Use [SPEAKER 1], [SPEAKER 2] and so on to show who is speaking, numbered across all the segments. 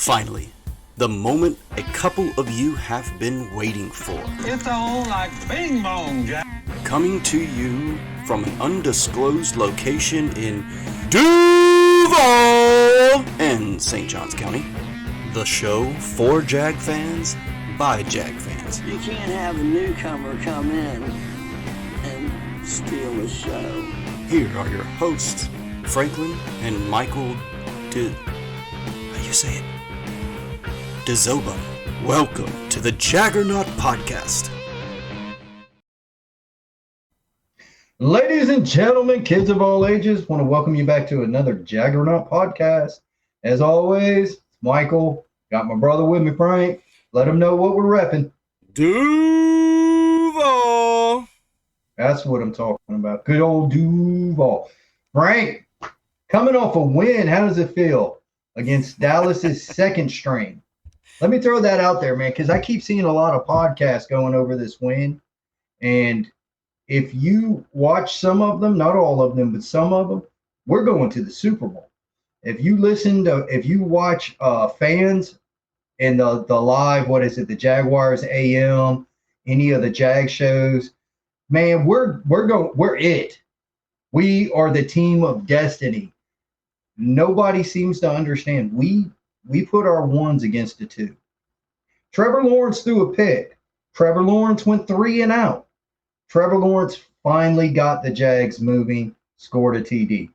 [SPEAKER 1] Finally, the moment a couple of you have been waiting for.
[SPEAKER 2] It's all like bing bong, Jack.
[SPEAKER 1] Coming to you from an undisclosed location in Duval and St. Johns County. The show for Jag fans by Jag fans.
[SPEAKER 3] You can't have a newcomer come in and steal the show.
[SPEAKER 1] Here are your hosts, Franklin and Michael how you say it? DeZoba. Welcome to the Jaggernaut Podcast.
[SPEAKER 4] Ladies and gentlemen, kids of all ages, want to welcome you back to another Jaggernaut Podcast. As always, Michael, got my brother with me, Frank. Let him know what we're repping.
[SPEAKER 1] Duval.
[SPEAKER 4] That's what I'm talking about. Good old Duval. Frank, coming off a win, how does it feel against Dallas's second string? Let me throw that out there, man, because I keep seeing a lot of podcasts going over this win. And if you watch some of them, not all of them, but some of them, we're going to the Super Bowl. If you watch fans and the live, the Jaguars AM, any of the Jag shows, man, we're it. We are the team of destiny. Nobody seems to understand. We put our ones against the two. Trevor Lawrence threw a pick. Trevor Lawrence went 3 and out. Trevor Lawrence finally got the Jags moving, scored a TD.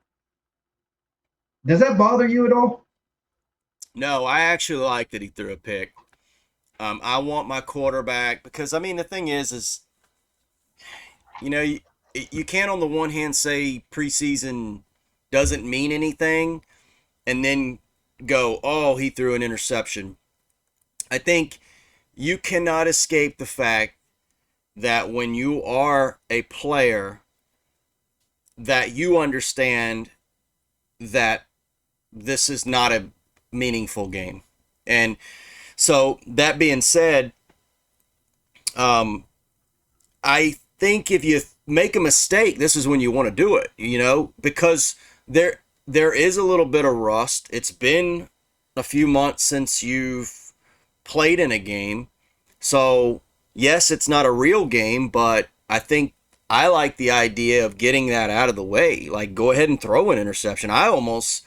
[SPEAKER 4] Does that bother you at all?
[SPEAKER 1] No, I actually like that he threw a pick. I want my quarterback because, I mean, the thing is, you know, you can't on the one hand say preseason doesn't mean anything and then go, oh, he threw an interception. I think you cannot escape the fact that when you are a player, that you understand that this is not a meaningful game. And so that being said, I think if you make a mistake, this is when you want to do it, you know, because there is a little bit of rust. It's been a few months since you've played in a game. So, yes, it's not a real game, but I think I like the idea of getting that out of the way. Like, go ahead and throw an interception. I almost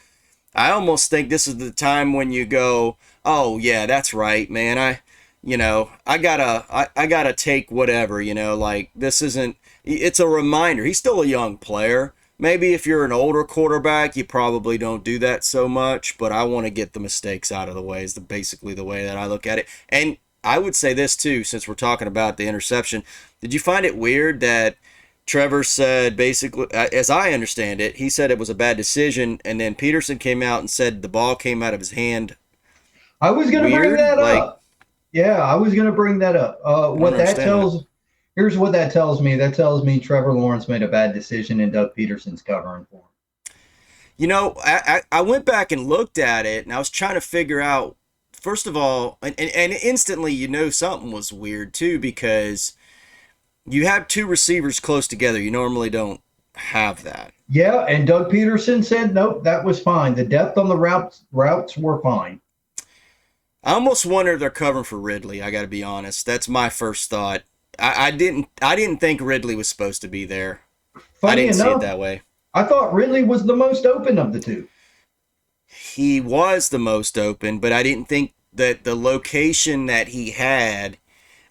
[SPEAKER 1] think this is the time when you go, oh, yeah, that's right, man. I gotta take whatever, you know, like this isn't, it's a reminder. He's still a young player. Maybe if you're an older quarterback, you probably don't do that so much, but I want to get the mistakes out of the way is basically the way that I look at it. And I would say this too, since we're talking about the interception. Did you find it weird that Trevor said, basically, as I understand it, he said it was a bad decision, and then Peterson came out and said the ball came out of his hand?
[SPEAKER 4] I was going to bring that up. Yeah, I was going to bring that up. Here's what that tells me. That tells me Trevor Lawrence made a bad decision and Doug Peterson's covering for him.
[SPEAKER 1] You know, I went back and looked at it, and I was trying to figure out, first of all, and instantly you know something was weird too, because you have two receivers close together. You normally don't have that.
[SPEAKER 4] Yeah, and Doug Peterson said, nope, that was fine. The depth on the routes were fine.
[SPEAKER 1] I almost wonder if they're covering for Ridley. I got to be honest. That's my first thought. I didn't think Ridley was supposed to be there. I didn't see it that way.
[SPEAKER 4] I thought Ridley was the most open of the two.
[SPEAKER 1] He was the most open, but I didn't think that the location that he had.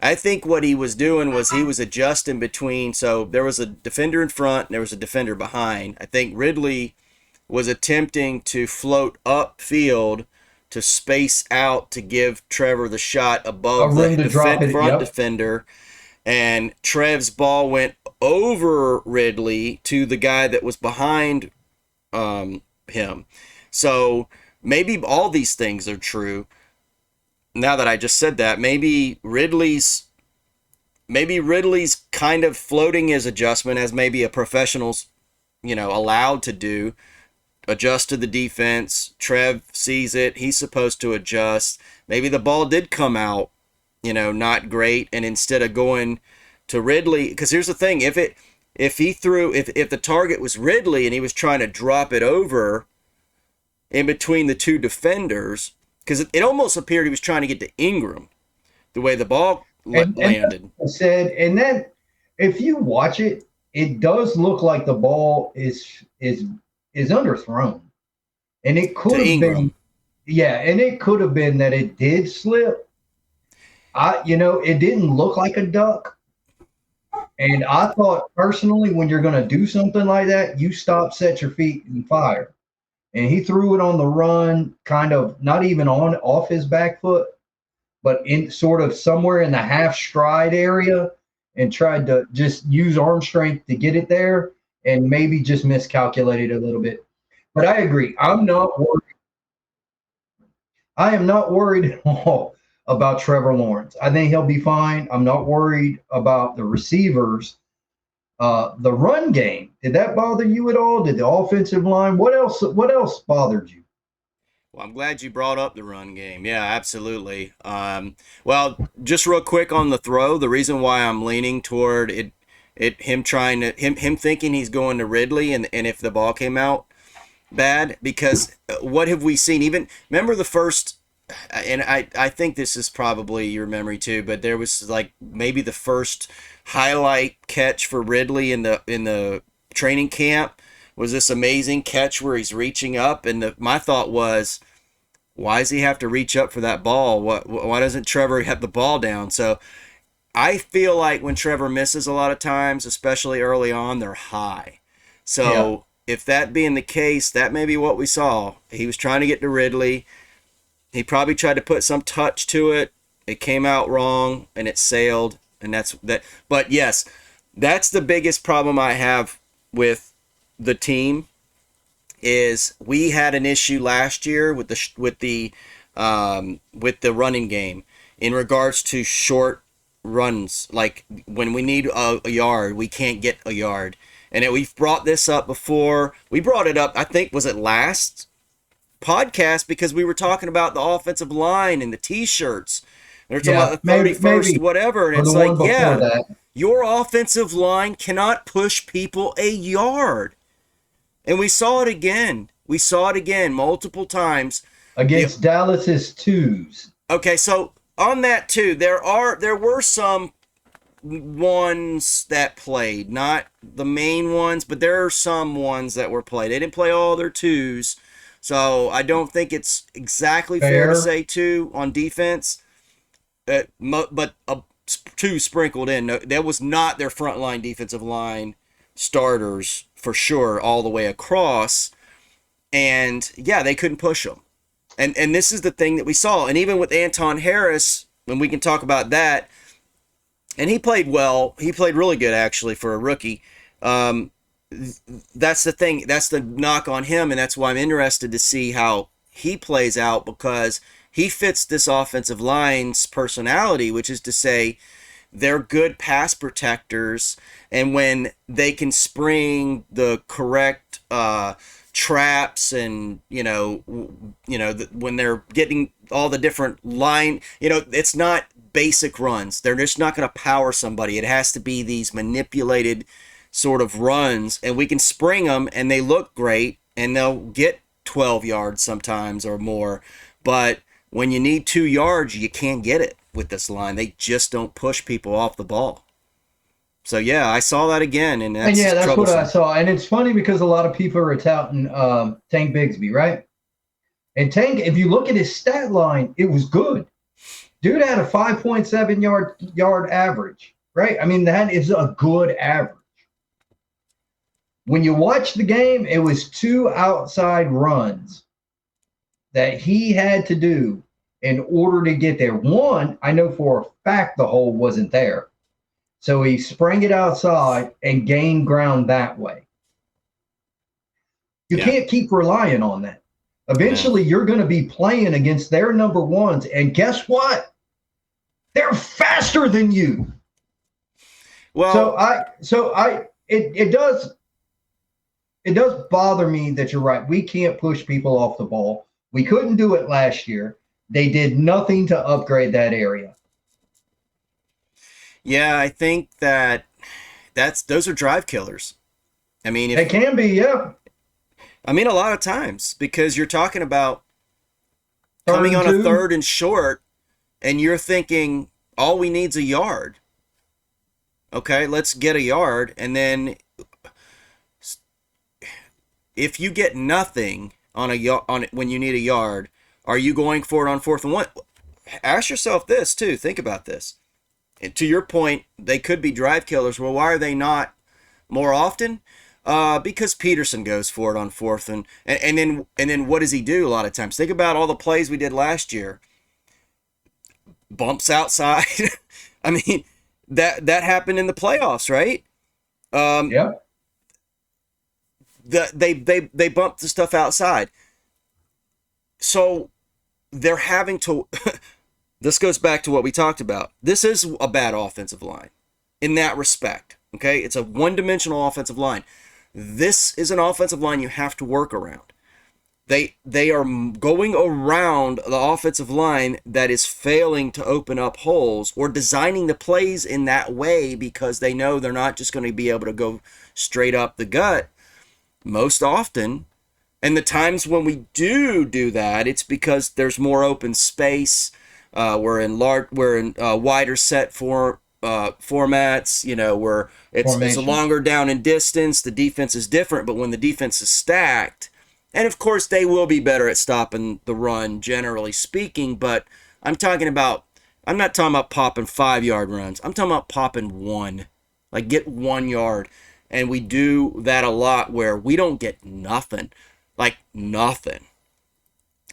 [SPEAKER 1] I think what he was doing was he was adjusting between. So there was a defender in front and there was a defender behind. I think Ridley was attempting to float upfield to space out to give Trevor the shot above the front defender. And Trev's ball went over Ridley to the guy that was behind him. So maybe all these things are true. Now that I just said that, maybe Ridley's kind of floating his adjustment as maybe a professional's, you know, allowed to do. Adjust to the defense. Trev sees it. He's supposed to adjust. Maybe the ball did come out, you know, not great. And instead of going to Ridley, because here's the thing, if the target was Ridley and he was trying to drop it over in between the two defenders, because it almost appeared he was trying to get to Ingram the way the ball landed.
[SPEAKER 4] And then if you watch it, it does look like the ball is underthrown, and it could have been, yeah, and it could have been that it did slip. It didn't look like a duck, and I thought personally, when you're going to do something like that, you stop, set your feet, and fire. And he threw it on the run, kind of not even off his back foot, but in sort of somewhere in the half stride area, and tried to just use arm strength to get it there, and maybe just miscalculated a little bit. But I agree. I'm not worried. I am not worried at all about Trevor Lawrence. I think he'll be fine. I'm not worried about the receivers. The run game, did that bother you at all? Did the offensive line? What else bothered you?
[SPEAKER 1] Well, I'm glad you brought up the run game. Yeah, absolutely. Well, just real quick on the throw, the reason why I'm leaning toward him thinking he's going to Ridley, and if the ball came out bad, because what have we seen? Even remember the first, and I think this is probably your memory too, but there was like maybe the first highlight catch for Ridley in the training camp was this amazing catch where he's reaching up, and my thought was, why does he have to reach up for that ball? Why doesn't Trevor have the ball down? So I feel like when Trevor misses a lot of times, especially early on, they're high. So if that being the case, that may be what we saw. He was trying to get to Ridley. He probably tried to put some touch to it. It came out wrong, and it sailed, and that's that. But yes, that's the biggest problem I have with the team is we had an issue last year with the running game in regards to short runs. Like when we need a yard, we can't get a yard. And we've brought this up before. We brought it up, I think, was it last podcast, because we were talking about the offensive line and the T-shirts. They're talking about the 31st, whatever. And it's like, your offensive line cannot push people a yard. And we saw it again. We saw it again multiple times.
[SPEAKER 4] Against Dallas's twos.
[SPEAKER 1] Okay, so on that too, there were some ones that played, not the main ones, but there are some ones that were played. They didn't play all their twos, so I don't think it's exactly fair to say two on defense. But two sprinkled in. No, that was not their frontline defensive line starters for sure all the way across. And yeah, they couldn't push them. And this is the thing that we saw. And even with Anton Harris, when we can talk about that, and he played well. He played really good, actually, for a rookie. That's the thing. That's the knock on him, and that's why I'm interested to see how he plays out, because he fits this offensive line's personality, which is to say they're good pass protectors, and when they can spring the correct traps, and when they're getting all the different line, it's not basic runs. They're just not going to power somebody. It has to be these manipulated sort of runs, and we can spring them, and they look great, and they'll get 12 yards sometimes or more. But when you need 2 yards, you can't get it with this line. They just don't push people off the ball. So yeah, I saw that again, and that's
[SPEAKER 4] what I saw. And it's funny because a lot of people are touting Tank Bigsby, right? And Tank, if you look at his stat line, it was good. Dude had a 5.7 yard average, right? I mean, that is a good average. When you watch the game, it was 2 outside runs that he had to do in order to get there. One, I know for a fact the hole wasn't there. So he sprang it outside and gained ground that way. You can't keep relying on that. Eventually, you're going to be playing against their number ones. And guess what? They're faster than you.
[SPEAKER 1] Well,
[SPEAKER 4] it does bother me that you're right. We can't push people off the ball. We couldn't do it last year. They did nothing to upgrade that area.
[SPEAKER 1] Yeah, I think those are drive killers. I mean,
[SPEAKER 4] they can be, yeah.
[SPEAKER 1] I mean, a lot of times, because you're talking about coming on a
[SPEAKER 4] 2.
[SPEAKER 1] 3rd and short, and you're thinking all we need's a yard. Okay, let's get a yard, and then if you get nothing on when you need a yard, are you going for it on 4th and 1? Ask yourself this too. Think about this. And to your point, they could be drive killers. Well, why are they not more often? Because Peterson goes for it on 4th and then what does he do a lot of times? Think about all the plays we did last year. Bumps outside. I mean, that happened in the playoffs, right?
[SPEAKER 4] Yep.
[SPEAKER 1] They bumped the stuff outside. So they're having to this goes back to what we talked about. This is a bad offensive line in that respect. Okay? It's a one-dimensional offensive line. This is an offensive line you have to work around. They are going around the offensive line that is failing to open up holes or designing the plays in that way because they know they're not just going to be able to go straight up the gut most often. And the times when we do that, it's because there's more open space. We're in wider set formats. You know, where it's a longer down in distance. The defense is different, but when the defense is stacked. And of course, they will be better at stopping the run, generally speaking. But I'm not talking about popping 5-yard runs. I'm talking about popping 1, like get 1 yard. And we do that a lot where we don't get nothing, like nothing.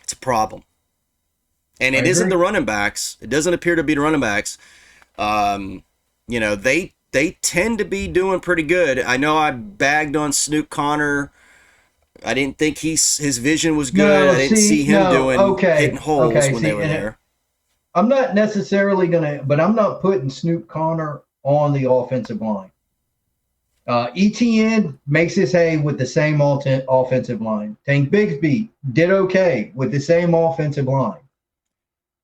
[SPEAKER 1] It's a problem. And it isn't the running backs. It doesn't appear to be the running backs. You know, they tend to be doing pretty good. I know I bagged on Snoop Connor. I didn't think his vision was good. I didn't see him hitting holes when they were there.
[SPEAKER 4] I'm not necessarily but I'm not putting Snoop Connor on the offensive line. ETN makes his hay with the same offensive line. Tank Bigsby did okay with the same offensive line.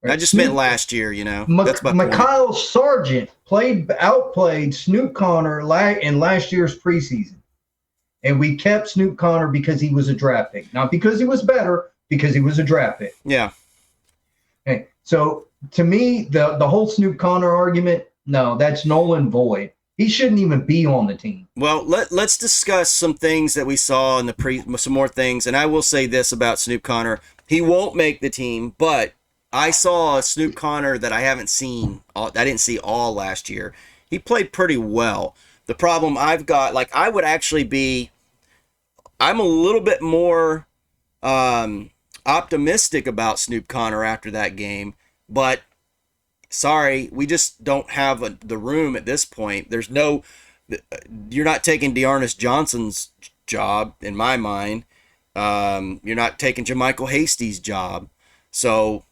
[SPEAKER 1] Right? I just meant last year, you know. That's my point.
[SPEAKER 4] Mikhail Sargent outplayed Snoop Connor in last year's preseason. And we kept Snoop Connor because he was a draft pick. Not because he was better, because he was a draft pick.
[SPEAKER 1] Yeah.
[SPEAKER 4] Okay. So to me, the whole Snoop Connor argument, no, that's null and void. He shouldn't even be on the team.
[SPEAKER 1] Well, let's discuss some things that we saw in some more things. And I will say this about Snoop Connor. He won't make the team, but I saw a Snoop Connor that I haven't seen. I didn't see all last year. He played pretty well. The problem I've got, like I'm a little bit more optimistic about Snoop Connor after that game, but sorry, we just don't have the room at this point. You're not taking Dearness Johnson's job, in my mind. You're not taking JaMychal Hasty's job. So,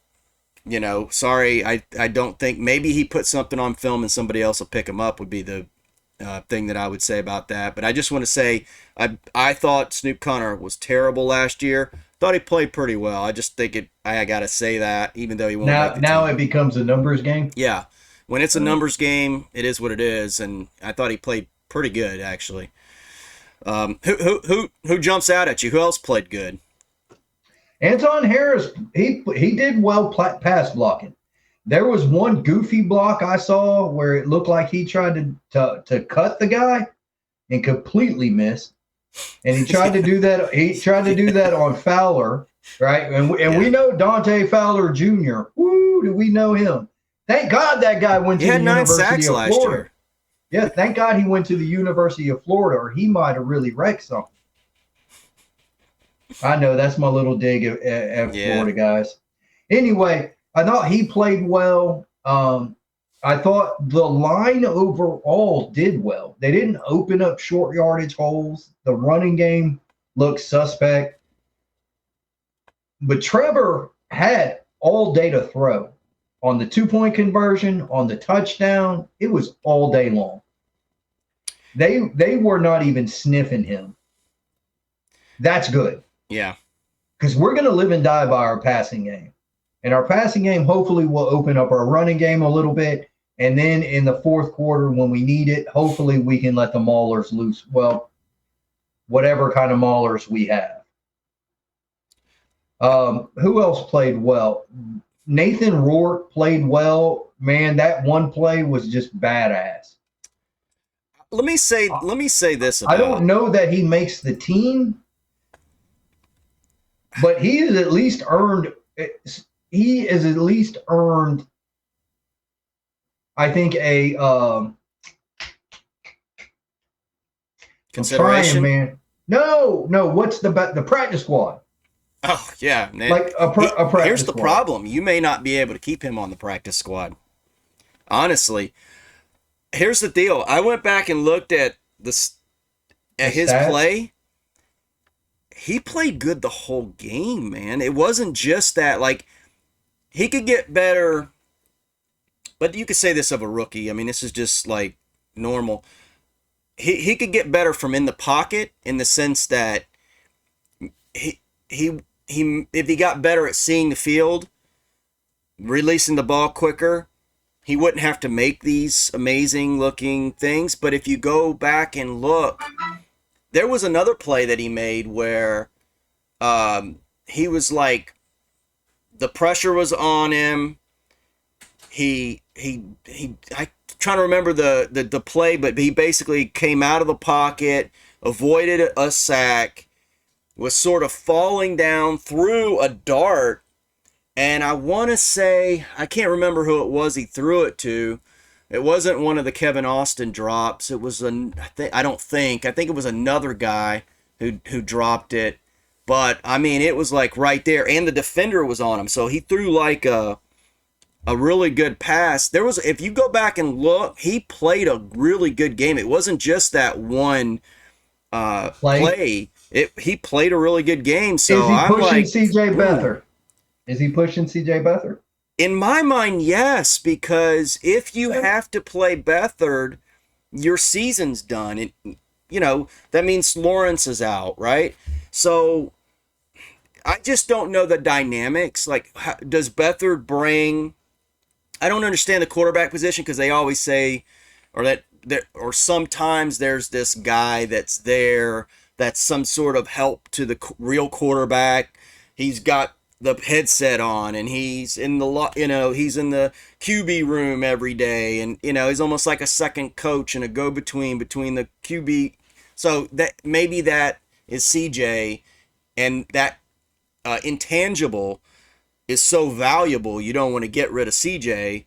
[SPEAKER 1] you know, sorry, I don't think, maybe he put something on film and somebody else will pick him up would be the thing that I would say about that. But I just want to say I thought Snoop Connor was terrible last year. Thought he played pretty well. I just think I got to say that, even though he won't.
[SPEAKER 4] Now it becomes a numbers game.
[SPEAKER 1] Yeah, when it's a numbers game, it is what it is, and I thought he played pretty good actually. Who jumps out at you? Who else played good?
[SPEAKER 4] Anton Harris. He did well pass blocking. There was one goofy block I saw where it looked like he tried to cut the guy and completely missed. And he tried to do that. He tried to do that on Fowler, right? And we know Dante Fowler Jr. Woo, do we know him? Thank God that guy went to the University of Florida. Yeah, thank God he went to the University of Florida, or he might have really wrecked something. I know that's my little dig at Florida guys. Anyway, I thought he played well. I thought the line overall did well. They didn't open up short yardage holes. The running game looked suspect. But Trevor had all day to throw. On the 2-point conversion, on the touchdown, it was all day long. They were not even sniffing him. That's good.
[SPEAKER 1] Yeah.
[SPEAKER 4] Because we're going to live and die by our passing game. And our passing game hopefully will open up our running game a little bit. And then in the fourth quarter, when we need it, hopefully we can let the maulers loose. Well, whatever kind of maulers we have. Who else played well? Nathan Rourke played well. Man, that one play was just badass.
[SPEAKER 1] Let me say this
[SPEAKER 4] I
[SPEAKER 1] about.
[SPEAKER 4] don't know that he makes the team, but he has at least earned. He has at least earned, I think, a. I'm trying,
[SPEAKER 1] Consideration.
[SPEAKER 4] man. No. What's the practice squad?
[SPEAKER 1] Oh yeah, man.
[SPEAKER 4] Like a
[SPEAKER 1] Here's
[SPEAKER 4] practice
[SPEAKER 1] the
[SPEAKER 4] squad.
[SPEAKER 1] problem: you may not be able to keep him on the practice squad. Honestly, here's the deal. I went back and looked at
[SPEAKER 4] The
[SPEAKER 1] his
[SPEAKER 4] stats.
[SPEAKER 1] play. He played good the whole game, man. It wasn't just that. Like he could get better, but you could say this of a rookie. I mean, this is just like normal. He could get better from in the pocket in the sense that he he if he got better at seeing the field, releasing the ball quicker, he wouldn't have to make these amazing looking things. But if you go back and look, there was another play that he made where he was like the pressure was on him. I trying to remember the play, but he basically came out of the pocket, avoided a sack, was sort of falling down through a dart, and I want to say I can't remember who it was he threw it to. It wasn't one of the Kevin Austin drops. It was I think it was another guy who dropped it. But I mean, it was like right there, and the defender was on him, so he threw like a really good pass. There was, if you go back and look, he played a really good game. It wasn't just that one
[SPEAKER 4] Play.
[SPEAKER 1] play. He played a really good game.
[SPEAKER 4] Is
[SPEAKER 1] So
[SPEAKER 4] he
[SPEAKER 1] I'm
[SPEAKER 4] pushing
[SPEAKER 1] like,
[SPEAKER 4] CJ
[SPEAKER 1] ooh.
[SPEAKER 4] Beathard? Is he pushing CJ Beathard?
[SPEAKER 1] In my mind, yes, because if you
[SPEAKER 4] Yeah.
[SPEAKER 1] have to play Bethard, your season's done. That means Lawrence is out, right? So I just don't know the dynamics. Like, does Bethard bring? I don't understand the quarterback position because they always say, or sometimes there's this guy that's there that's some sort of help to the real quarterback. He's got the headset on and he's in he's in the QB room every day, and he's almost like a second coach and a go between the QB. So that maybe that is CJ, and that intangible is so valuable you don't want to get rid of CJ.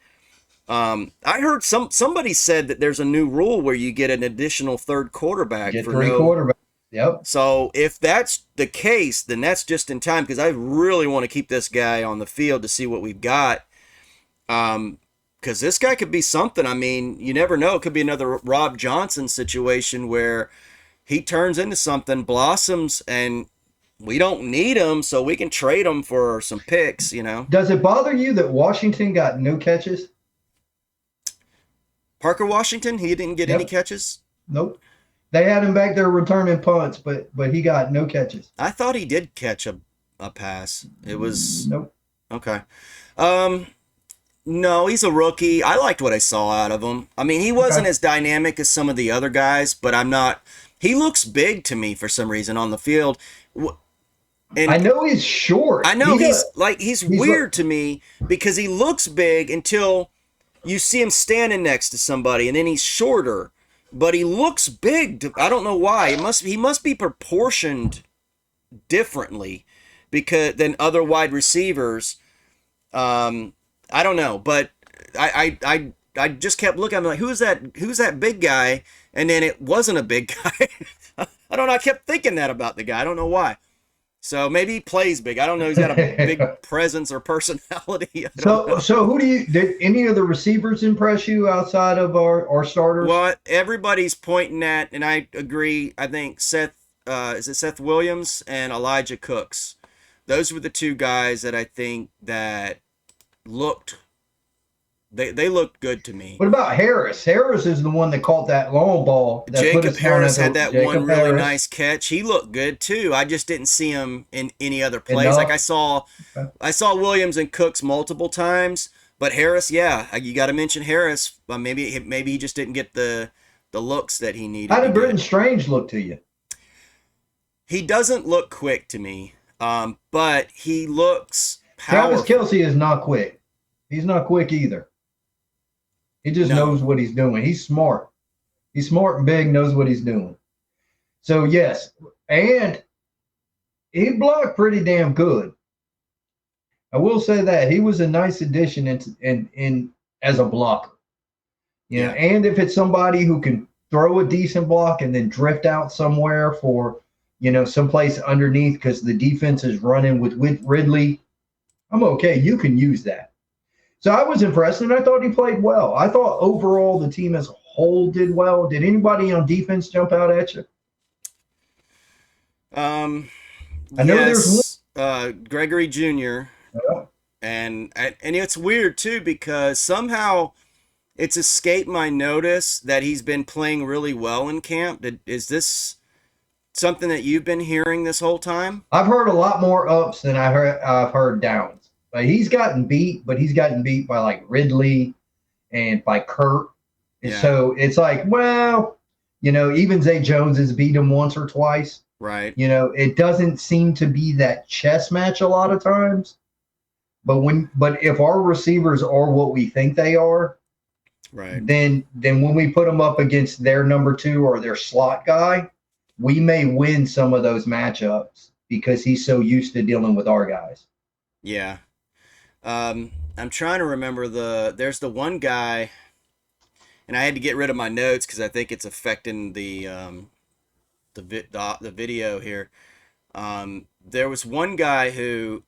[SPEAKER 1] I heard somebody said that there's a new rule where you get an additional third quarterback
[SPEAKER 4] Get
[SPEAKER 1] for
[SPEAKER 4] three
[SPEAKER 1] no.
[SPEAKER 4] quarterbacks. Yep.
[SPEAKER 1] So if that's the case, then that's just in time because I really want to keep this guy on the field to see what we've got. Because this guy could be something. I mean, you never know. It could be another Rob Johnson situation where he turns into something, blossoms, and we don't need him, so we can trade him for some picks.
[SPEAKER 4] Does it bother you that Washington got no catches?
[SPEAKER 1] Parker Washington, he didn't get any
[SPEAKER 4] Yep.
[SPEAKER 1] catches.
[SPEAKER 4] Nope. They had him back there returning punts, but he got no catches.
[SPEAKER 1] I thought he did catch a pass. It was
[SPEAKER 4] Nope.
[SPEAKER 1] okay. Um, no, he's a rookie. I liked what I saw out of him. I mean, he wasn't
[SPEAKER 4] Okay.
[SPEAKER 1] as dynamic as some of the other guys, but I'm not. He looks big to me for some reason on the field.
[SPEAKER 4] I
[SPEAKER 1] And
[SPEAKER 4] know he's short.
[SPEAKER 1] I know
[SPEAKER 4] He
[SPEAKER 1] he's
[SPEAKER 4] does,
[SPEAKER 1] like he's
[SPEAKER 4] he's like,
[SPEAKER 1] weird to me because he looks big until you see him standing next to somebody, and then he's shorter, but he looks big. I don't know why. He must be proportioned differently because than other wide receivers. I don't know, but I just kept looking. I'm like, who's that? Who's that big guy? And then it wasn't a big guy. I don't know. I kept thinking that about the guy. I don't know why. So maybe he plays big. I don't know. He's got a big presence or personality. I don't know.
[SPEAKER 4] so who did any of the receivers impress you outside of our starters?
[SPEAKER 1] Well, everybody's pointing at, and I agree. I think is it Seth Williams and Elijah Cooks? Those were the two guys that I think that looked. They looked good to me.
[SPEAKER 4] What about Harris? Harris is the one that caught that long ball that put
[SPEAKER 1] Jacob
[SPEAKER 4] us down
[SPEAKER 1] Harris
[SPEAKER 4] at
[SPEAKER 1] had
[SPEAKER 4] the
[SPEAKER 1] that
[SPEAKER 4] Jacob
[SPEAKER 1] one really
[SPEAKER 4] Harris.
[SPEAKER 1] nice catch. He looked good too. I just didn't see him in any other plays.
[SPEAKER 4] Enough.
[SPEAKER 1] Like I saw Williams and Cooks multiple times, but Harris, yeah, you got to mention Harris. Maybe he just didn't get the looks that he needed.
[SPEAKER 4] How
[SPEAKER 1] to
[SPEAKER 4] did
[SPEAKER 1] get.
[SPEAKER 4] Britton Strange look to you?
[SPEAKER 1] He doesn't look quick to me. But he looks
[SPEAKER 4] Travis
[SPEAKER 1] powerful.
[SPEAKER 4] Kelsey is not quick. He's not quick either. He just
[SPEAKER 1] No,
[SPEAKER 4] knows what he's doing. He's smart. He's smart and big, knows what he's doing. So yes, and he blocked pretty damn good. I will say that he was a nice addition in as a blocker. You know,
[SPEAKER 1] yeah,
[SPEAKER 4] and if it's somebody who can throw a decent block and then drift out somewhere for, someplace underneath because the defense is running with Ridley, I'm okay. You can use that. So I was impressed, and I thought he played well. I thought overall the team as a whole did well. Did anybody on defense jump out at you?
[SPEAKER 1] um,
[SPEAKER 4] I know there's one.
[SPEAKER 1] yes, Gregory Jr. And it's weird too because somehow it's escaped my notice that he's been playing really well in camp. Is this something that you've been hearing this whole time?
[SPEAKER 4] I've heard a lot more ups than I've heard downs. But he's gotten beat, but he's gotten beat by like Ridley and by Kurt. And
[SPEAKER 1] Yeah,
[SPEAKER 4] so it's like, well, even Zay Jones has beat him once or twice.
[SPEAKER 1] right,
[SPEAKER 4] It doesn't seem to be that chess match a lot of times. But if our receivers are what we think they are,
[SPEAKER 1] right.
[SPEAKER 4] then when we put them up against their number two or their slot guy, we may win some of those matchups because he's so used to dealing with our guys.
[SPEAKER 1] Yeah. I'm trying to remember there's the one guy, and I had to get rid of my notes because I think it's affecting the video here. There was one guy who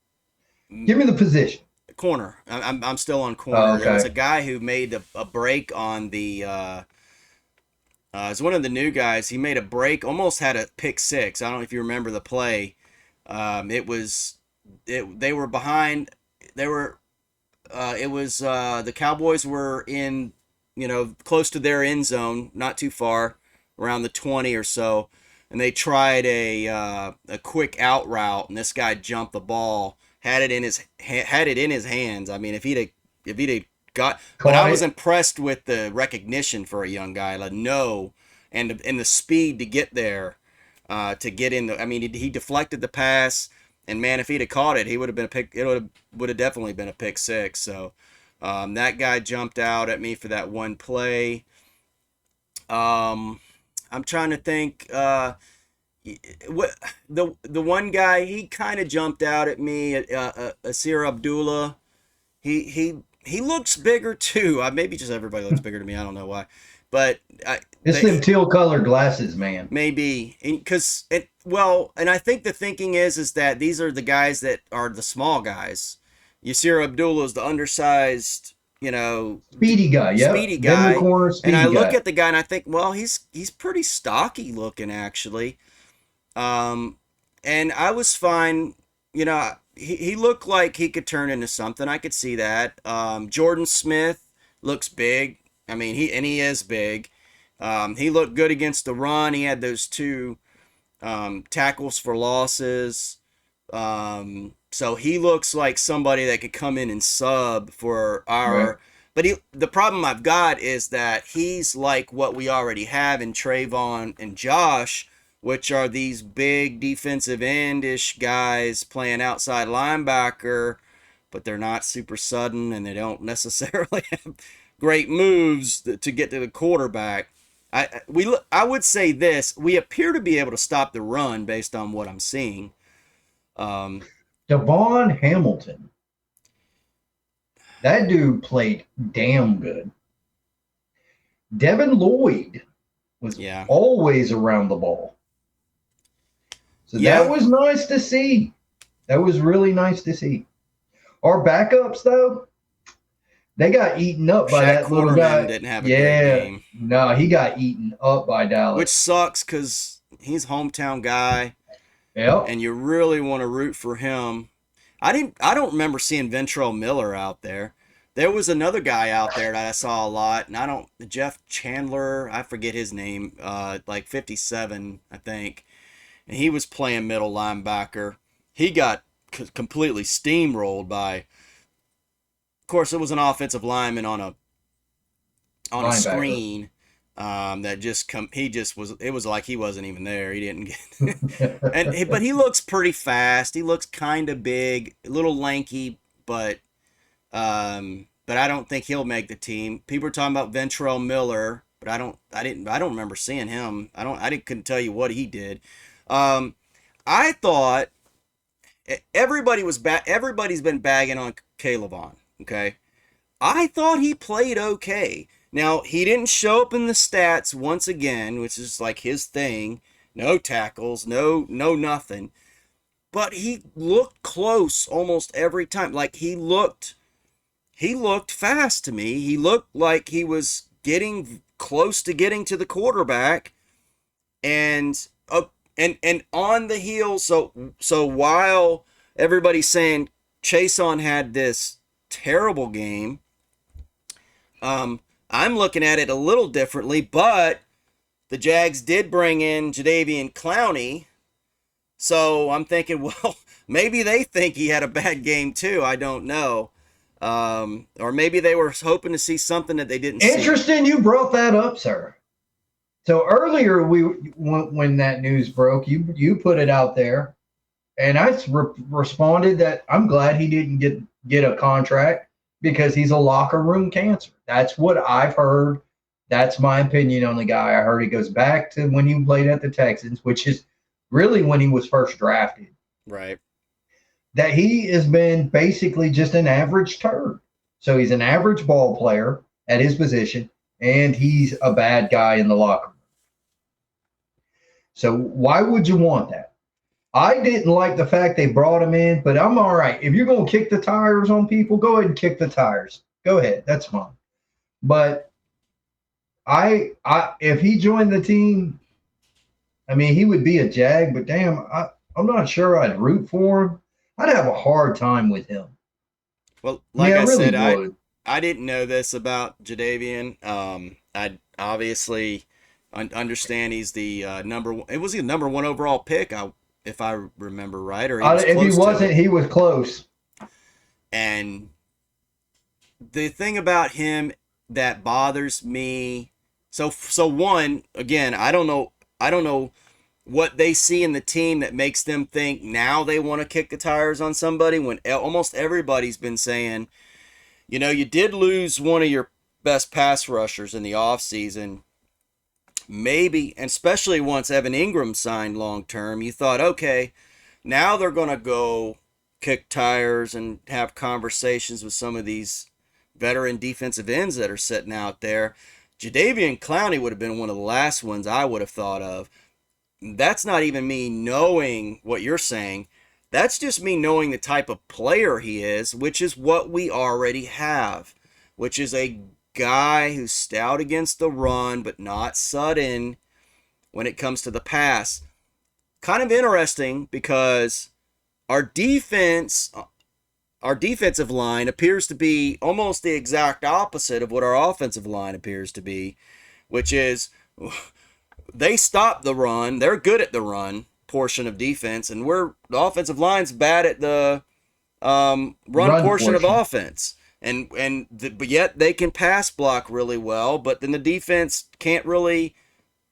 [SPEAKER 4] Give me the position.
[SPEAKER 1] corner. I'm still on corner.
[SPEAKER 4] Oh,
[SPEAKER 1] There was a
[SPEAKER 4] okay.
[SPEAKER 1] guy who made a break on the. It's one of the new guys. He made a break, almost had a pick six. I don't know if you remember the play. It was they were behind. They were. It was the Cowboys were in, close to their end zone, not too far, around the 20 or so, and they tried a quick out route, and this guy jumped the ball, had it in his hands. I mean, if he'd got, but I
[SPEAKER 4] Caught
[SPEAKER 1] was
[SPEAKER 4] it.
[SPEAKER 1] impressed with the recognition for a young guy, like no, and the speed to get there, to get in the. I mean, he deflected the pass. And man, if he'd have caught it, he would have been a pick. It would have definitely been a pick six. So that guy jumped out at me for that one play. I'm trying to think. What the one guy he kind of jumped out at me. Asir Abdullah. He looks bigger too. Maybe just everybody looks bigger to me. I don't know why, but
[SPEAKER 4] It's them teal colored glasses, man.
[SPEAKER 1] maybe because it well, and I think the thinking is that these are the guys that are the small guys. Yasir Abdullah is the undersized,
[SPEAKER 4] Speedy guy, yep.
[SPEAKER 1] speedy
[SPEAKER 4] Denver
[SPEAKER 1] guy,
[SPEAKER 4] corner,
[SPEAKER 1] and I
[SPEAKER 4] speedy
[SPEAKER 1] look
[SPEAKER 4] guy.
[SPEAKER 1] at the guy and I think, well, he's pretty stocky looking actually. Um, and I was fine, he looked like he could turn into something. I could see that. Jordan Smith looks big. I mean, he is big. He looked good against the run. He had those two tackles for losses. So he looks like somebody that could come in and sub for
[SPEAKER 4] Right.
[SPEAKER 1] our. But the problem I've got is that he's like what we already have in Trayvon and Josh, which are these big defensive end-ish guys playing outside linebacker, but they're not super sudden and they don't necessarily have great moves to get to the quarterback. I would say this: we appear to be able to stop the run based on what I'm seeing. Um,
[SPEAKER 4] Devon Hamilton. That dude played damn good. Devin Lloyd was
[SPEAKER 1] yeah,
[SPEAKER 4] always around the ball. So that
[SPEAKER 1] yeah.
[SPEAKER 4] was nice to see. That was really nice to see. Our backups, though, they got eaten up by
[SPEAKER 1] Shaq
[SPEAKER 4] that little
[SPEAKER 1] Quarterman
[SPEAKER 4] guy.
[SPEAKER 1] didn't have a great
[SPEAKER 4] Yeah.
[SPEAKER 1] game,
[SPEAKER 4] No, he got eaten up by
[SPEAKER 1] which
[SPEAKER 4] Dallas.
[SPEAKER 1] sucks because he's a hometown guy,
[SPEAKER 4] Yep.
[SPEAKER 1] and you really want to root for him. I don't remember seeing Ventrell Miller out there. There was another guy out there that I saw a lot, and I don't Jeff Chandler, I forget his name, like 57, I think, and he was playing middle linebacker. He got completely steamrolled by. Of course, it was an offensive lineman on a
[SPEAKER 4] Linebacker.
[SPEAKER 1] screen. That just he just was. It was like he wasn't even there. He didn't get. But he looks pretty fast. He looks kind of big, a little lanky, but I don't think he'll make the team. People are talking about Ventrell Miller, but I don't remember seeing him. Couldn't tell you what he did. I thought everybody's been bagging on Caleb. Okay, I thought he played okay. Now, he didn't show up in the stats once again, which is like his thing. No tackles, no nothing. But he looked close almost every time. Like he looked fast to me. He looked like he was getting close to getting to the quarterback, and on the heels. So while everybody's saying Chason had this terrible game, I'm looking at it a little differently, but the Jags did bring in Jadeveon Clowney, so I'm thinking, well, maybe they think he had a bad game too. I don't know. Or maybe they were hoping to see something that they didn't see.
[SPEAKER 4] Interesting you brought that up, sir. So earlier, when that news broke, you put it out there, and I responded that I'm glad he didn't get a contract because he's a locker room cancer. That's what I've heard. That's my opinion on the guy. I heard it goes back to when he played at the Texans, which is really when he was first drafted.
[SPEAKER 1] Right.
[SPEAKER 4] That he has been basically just an average turd. So he's an average ball player at his position, and he's a bad guy in the locker room. So why would you want that? I didn't like the fact they brought him in, but I'm all right. If you're going to kick the tires on people, go ahead and kick the tires. Go ahead. That's fine. But if he joined the team, I mean, he would be a Jag, but damn, I'm not sure I'd root for him. I'd have a hard time with him.
[SPEAKER 1] Well, like I
[SPEAKER 4] really
[SPEAKER 1] said, I didn't know this about Jadeveon. I obviously understand he's the number one. It was the number one overall pick, if I remember right. Or
[SPEAKER 4] if he wasn't, he was close.
[SPEAKER 1] And the thing about him that bothers me, so one, again, I don't know what they see in the team that makes them think now they want to kick the tires on somebody when almost everybody's been saying, you did lose one of your best pass rushers in the offseason. Maybe, and especially once Evan Ingram signed long term, you thought, okay, now they're going to go kick tires and have conversations with some of these veteran defensive ends that are sitting out there. Jadeveon Clowney would have been one of the last ones I would have thought of. That's not even me knowing what you're saying. That's just me knowing the type of player he is, which is what we already have, which is a guy who's stout against the run, but not sudden when it comes to the pass. Kind of interesting because our defensive line appears to be almost the exact opposite of what our offensive line appears to be, which is they stop the run. They're good at the run portion of defense, and the offensive line's bad at the run portion of offense. But yet they can pass block really well, but then the defense can't really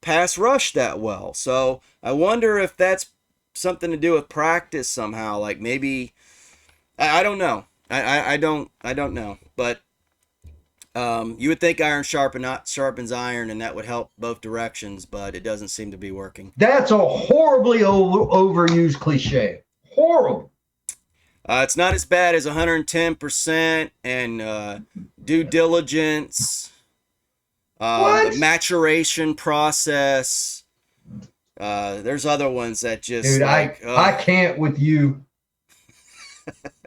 [SPEAKER 1] pass rush that well. So I wonder if that's something to do with practice somehow. Like maybe I don't know. I don't know. But you would think iron sharpens iron, and that would help both directions. But it doesn't seem to be working.
[SPEAKER 4] That's a horribly overused cliche. Horrible.
[SPEAKER 1] It's not as bad as 110% and due diligence, the maturation process. There's other ones that just...
[SPEAKER 4] Dude, I can't with you.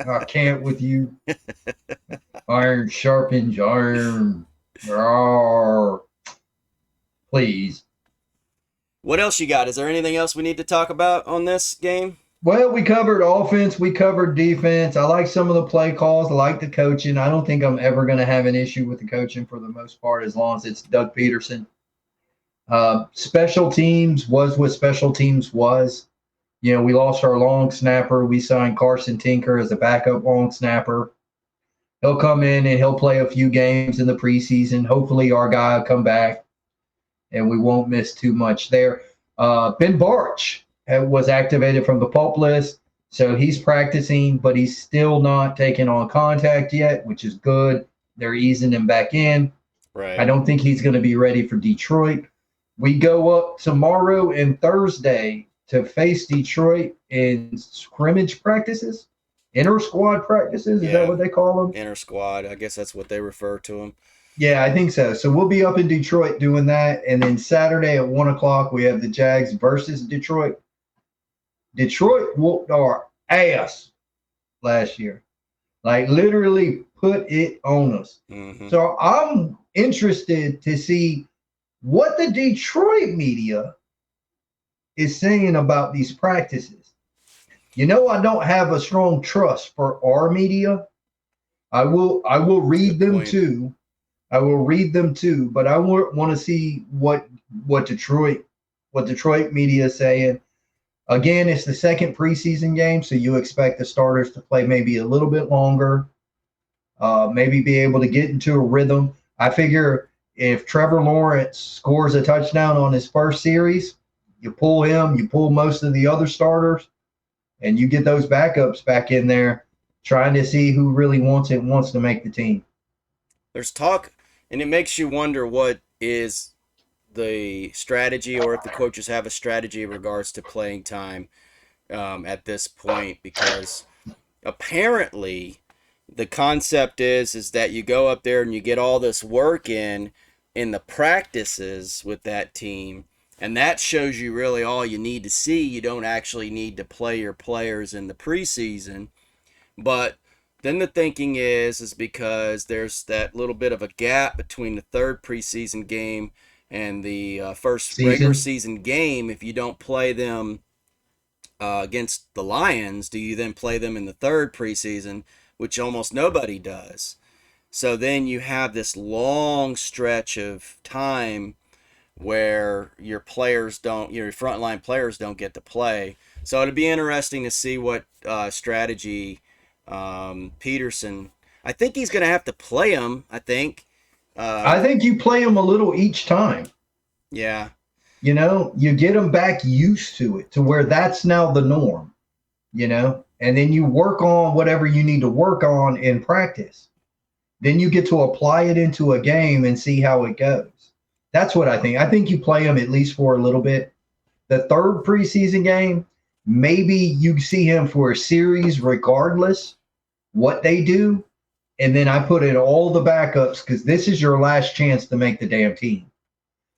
[SPEAKER 4] I can't with you. Iron sharpens iron. Please.
[SPEAKER 1] What else you got? Is there anything else we need to talk about on this game?
[SPEAKER 4] Well, we covered offense. We covered defense. I like some of the play calls. I like the coaching. I don't think I'm ever going to have an issue with the coaching for the most part as long as it's Doug Peterson. Special teams was what special teams was. We lost our long snapper. We signed Carson Tinker as a backup long snapper. He'll come in and he'll play a few games in the preseason. Hopefully our guy will come back. and we won't miss too much there. Ben Barch was activated from the PUP list, so he's practicing, but he's still not taking on contact yet, which is good. They're easing him back in. I
[SPEAKER 1] Right.
[SPEAKER 4] don't think he's going to be ready for Detroit. We go up tomorrow and Thursday to face Detroit in scrimmage practices, inter squad practices. Is that
[SPEAKER 1] Yeah.
[SPEAKER 4] what they call them?
[SPEAKER 1] Inner squad. I guess that's what they refer to them.
[SPEAKER 4] Yeah, I think so. So we'll be up in Detroit doing that. And then Saturday at 1 o'clock, we have the Jags versus Detroit. Detroit whooped our ass last year, like literally put it on us.
[SPEAKER 1] Hmm.
[SPEAKER 4] So I'm interested to see what the Detroit media is saying about these practices. You know, I don't have a strong trust for our media. I will read
[SPEAKER 1] Good
[SPEAKER 4] them
[SPEAKER 1] point.
[SPEAKER 4] too. I will read them too, but I want to see what Detroit media is saying. Again, it's the second preseason game, so you expect the starters to play maybe a little bit longer, maybe be able to get into a rhythm. I figure if Trevor Lawrence scores a touchdown on his first series, you pull him, you pull most of the other starters, and you get those backups back in there, trying to see who really wants to make the team.
[SPEAKER 1] There's talk, and it makes you wonder what is the strategy, or if the coaches have a strategy in regards to playing time at this point, because apparently the concept is that you go up there and you get all this work in the practices with that team, and that shows you really all you need to see. You don't actually need to play your players in the preseason. But then the thinking is because there's that little bit of a gap between the third preseason game and the first regular
[SPEAKER 4] Season.
[SPEAKER 1] season game. If you don't play them against the Lions, do you then play them in the third preseason, which almost nobody does? So then you have this long stretch of time where your frontline players don't get to play. So it'd be interesting to see what strategy Peterson. I think he's going to have to play them. I think.
[SPEAKER 4] I
[SPEAKER 1] Um,
[SPEAKER 4] think you play them a little each time.
[SPEAKER 1] yeah.
[SPEAKER 4] You know, you get them back used to it to where that's now the norm, and then you work on whatever you need to work on in practice. Then you get to apply it into a game and see how it goes. That's what I think. I think you play them at least for a little bit. The third preseason game, maybe you see him for a series regardless what they do. And then I put in all the backups because this is your last chance to make the damn team.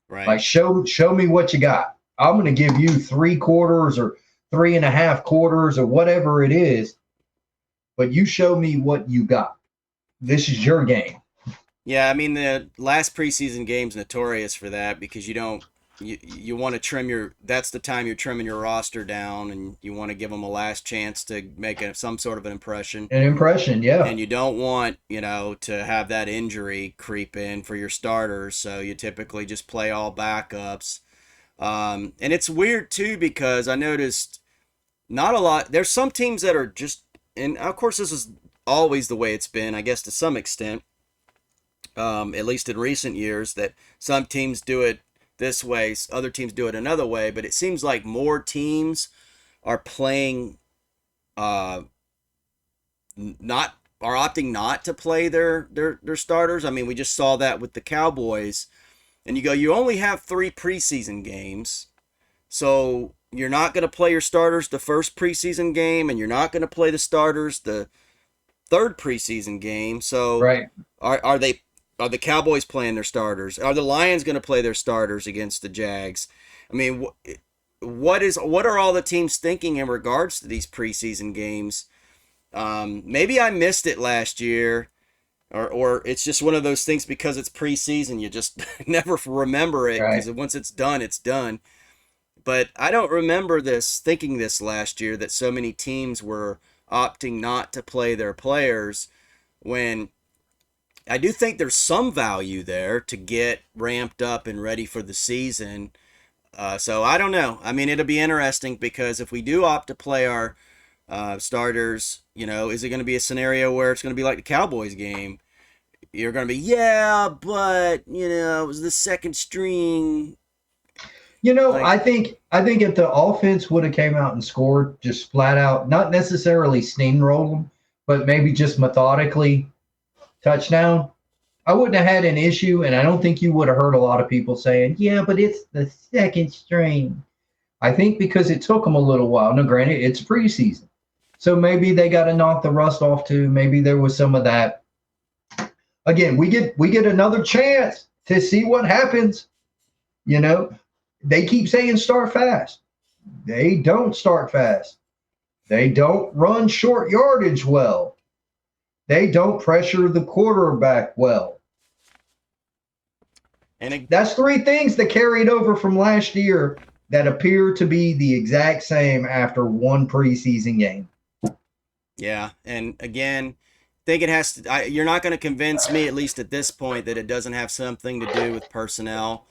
[SPEAKER 4] Like
[SPEAKER 1] Right.
[SPEAKER 4] show me what you got. I'm going to give you 3 quarters or 3.5 quarters or whatever it is, but you show me what you got. This is your game.
[SPEAKER 1] Yeah, I mean the last preseason game's notorious for that, because you want to trim that's the time you're trimming your roster down, and you want to give them a last chance to make some sort of an impression,
[SPEAKER 4] An impression, yeah.
[SPEAKER 1] and you don't want to have that injury creep in for your starters, so you typically just play all backups. And it's weird too, because I noticed not a lot. There's some teams that are just, and of course this is always the way it's been, I guess, to some extent, at least in recent years, that some teams do it this way, other teams do it another way. But it seems like more teams are playing, uh, not are opting not to play their starters. I mean, we just saw that with the Cowboys, and you only have 3 preseason games, so you're not going to play your starters the first preseason game, and you're not going to play the starters the third preseason game. So
[SPEAKER 4] Right.
[SPEAKER 1] are the Cowboys playing their starters? Are the Lions going to play their starters against the Jags? I mean, what are all the teams thinking in regards to these preseason games? Maybe I missed it last year, or it's just one of those things because it's preseason. You just never remember it,
[SPEAKER 4] Right.
[SPEAKER 1] because once it's done, it's done. But I don't remember thinking this last year, that so many teams were opting not to play their players, when I do think there's some value there to get ramped up and ready for the season. So I don't know. I mean, it'll be interesting, because if we do opt to play our starters, is it going to be a scenario where it's going to be like the Cowboys game? You're going to be, yeah, but, it was the second string, Like,
[SPEAKER 4] I think if the offense would have came out and scored just flat out, not necessarily steamroll them, but maybe just methodically touchdown, I wouldn't have had an issue, and I don't think you would have heard a lot of people saying, "Yeah, but it's the second string." I think because it took them a little while. Now, granted, it's preseason, so maybe they got to knock the rust off too. Maybe there was some of that. Again, we get another chance to see what happens. You know, they keep saying start fast. They don't start fast. They don't run short yardage well. They don't pressure the quarterback well.
[SPEAKER 1] and
[SPEAKER 4] That's three things that carried over from last year that appear to be the exact same after one preseason game.
[SPEAKER 1] yeah, and again, I think it has to. You're not going to convince me, at least at this point, that it doesn't have something to do with personnel.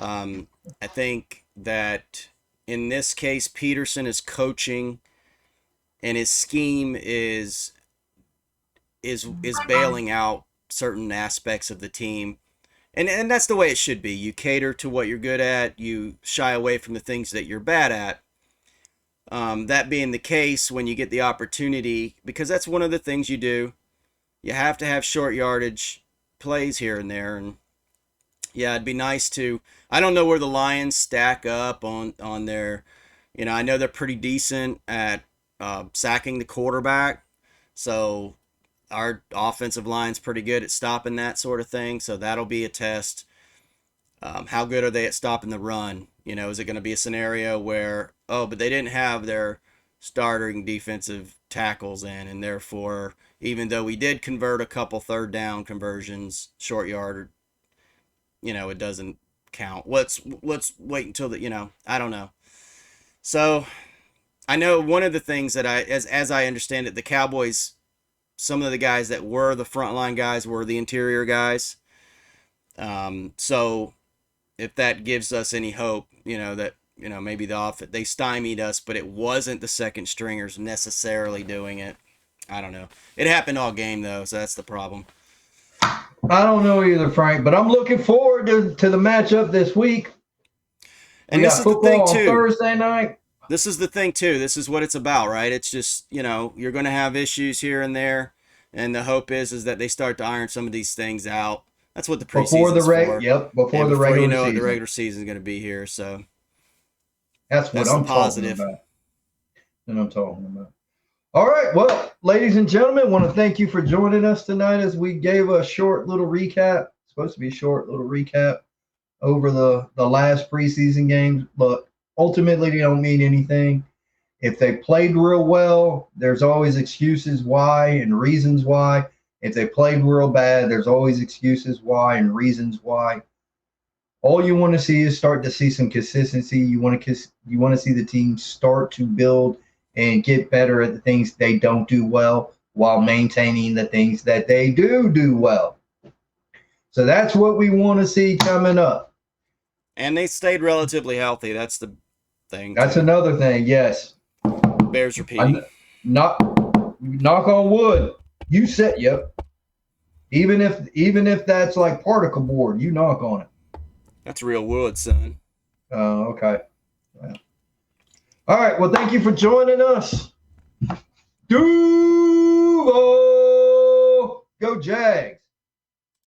[SPEAKER 1] I think that in this case, Peterson is coaching, and his scheme is bailing out certain aspects of the team. And that's the way it should be. You cater to what you're good at. You shy away from the things that you're bad at. That being the case, when you get the opportunity, because that's one of the things you do, you have to have short yardage plays here and there. And yeah, it'd be nice to. I don't know where the Lions stack up on their. I know they're pretty decent at sacking the quarterback. So our offensive line's pretty good at stopping that sort of thing. So that'll be a test. How good are they at stopping the run? Is it going to be a scenario where, but they didn't have their starting defensive tackles in, and therefore, even though we did convert a couple third down conversions, short yard, it doesn't count. Let's wait until I don't know. So I know one of the things that as I understand it, the Cowboys, some of the guys that were the frontline guys were the interior guys. So if that gives us any hope, that maybe they stymied us, but it wasn't the second stringers necessarily doing it. I don't know. It happened all game though, so that's the problem.
[SPEAKER 4] I don't know either, Frank, but I'm looking forward to the matchup this week.
[SPEAKER 1] And
[SPEAKER 4] we
[SPEAKER 1] this
[SPEAKER 4] got
[SPEAKER 1] is the
[SPEAKER 4] football
[SPEAKER 1] thing too.
[SPEAKER 4] On Thursday night.
[SPEAKER 1] This is the thing too. This is what it's about, right? It's just, you're going to have issues here and there, and the hope is that they start to iron some of these things out. That's what the preseason's for.
[SPEAKER 4] Yep, before
[SPEAKER 1] and
[SPEAKER 4] the regular
[SPEAKER 1] you know
[SPEAKER 4] season.
[SPEAKER 1] The regular season is going to be here, so
[SPEAKER 4] that's what I'm
[SPEAKER 1] positive.
[SPEAKER 4] Talking about. And I'm talking about. All right, well, ladies and gentlemen, I want to thank you for joining us tonight as we gave a short little recap. It's supposed to be a short little recap over the last preseason games, but ultimately they don't mean anything. If they played real well, there's always excuses why and reasons why. If they played real bad, there's always excuses why and reasons why. All you want to see is start to see some consistency. You want to see the team start to build and get better at the things they don't do well while maintaining the things that they do well. So that's what we want to see coming up.
[SPEAKER 1] And they stayed relatively healthy. That's the thing.
[SPEAKER 4] That's another thing, yes.
[SPEAKER 1] Bears repeating.
[SPEAKER 4] Knock on wood. You said, yep. Even if that's like particle board, you knock on it.
[SPEAKER 1] That's real wood, son.
[SPEAKER 4] Oh, okay. Well. All right. Well, thank you for joining us. Duval, go Jags.